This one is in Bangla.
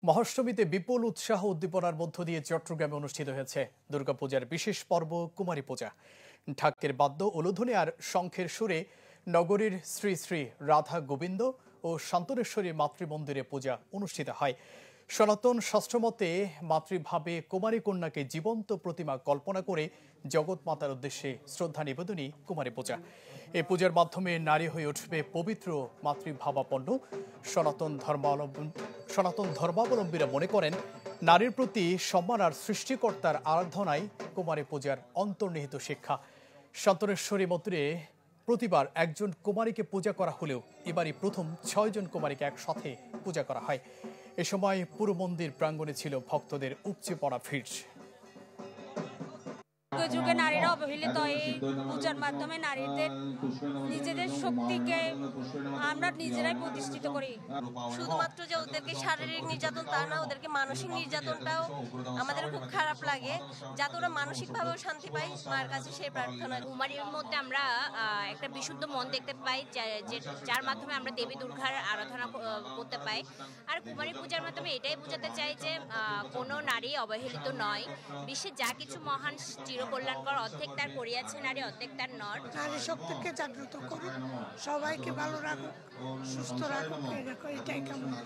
মহাষ্টমীতে বিপুল উৎসাহ উদ্দীপনার মধ্য দিয়ে চট্টগ্রামে অনুষ্ঠিত হয়েছে দুর্গাপূজার বিশেষ পর্ব কুমারী পূজা। ঢাকের বাদ্য উলুধ্বনি আর শঙ্খের সুরে নগরীর শ্রী শ্রী রাধা গোবিন্দ ও শান্তনেশ্বরী মাতৃমন্দিরে পূজা অনুষ্ঠিত হয়। সনাতন শাস্ত্রমতে মাতৃভাবে কুমারী কন্যাকে জীবন্ত প্রতিমা কল্পনা করে জগৎ মাতার উদ্দেশ্যে শ্রদ্ধা নিবেদনই কুমারী পূজা। এই পূজার মাধ্যমে নারী হয়ে উঠবে পবিত্র মাতৃভাবাপন্ন। সনাতন ধর্মাবলম্বীরা মনে করেন নারীর প্রতি সম্মান আর সৃষ্টিকর্তার আরাধনায় কুমারী পূজার অন্তর্নিহিত শিক্ষা। শান্তনেশ্বরী মন্দিরে প্রতিবার একজন কুমারীকে পূজা করা হলেও এবারই প্রথম ৬ জন কুমারীকে একসাথে পূজা করা হয়। এ সময় পুরো মন্দির প্রাঙ্গণে ছিল ভক্তদের উপচে পড়া ভিড়। যুগে যুগে নারীরা অবহেলিত, এই পূজার মাধ্যমে নারীদের নিজেদের শক্তিকে আমরা নিজেরাই প্রতিষ্ঠিত করি। শুধুমাত্র যে ওদেরকে শারীরিক নির্যাতন তা না, ওদেরকে মানসিক নির্যাতনটাও আমাদের খুব খারাপ লাগে, যাতে ওরা মানসিকভাবেও শান্তি পায়। মায়ের কাছে সেই প্রার্থনা। কুমারীর মধ্যে আমরা একটা বিশুদ্ধ মন দেখতে পাই, যার মাধ্যমে আমরা দেবী দুর্গার আরাধনা করতে পাই। আর কুমারী পূজার মাধ্যমে এটাই বোঝাতে চাই যে কোনো নারী অবহেলিত নয়। বিশ্বে যা কিছু মহান চিরকল্যাণকর, অর্ধেক তার করিয়াছে নারী, অর্ধেক তার নর। নারী শক্তিকে জাগ্রত করুন, সবাইকে ভালো রাখুন, সুস্থ রাখুন, এটাই কামনা।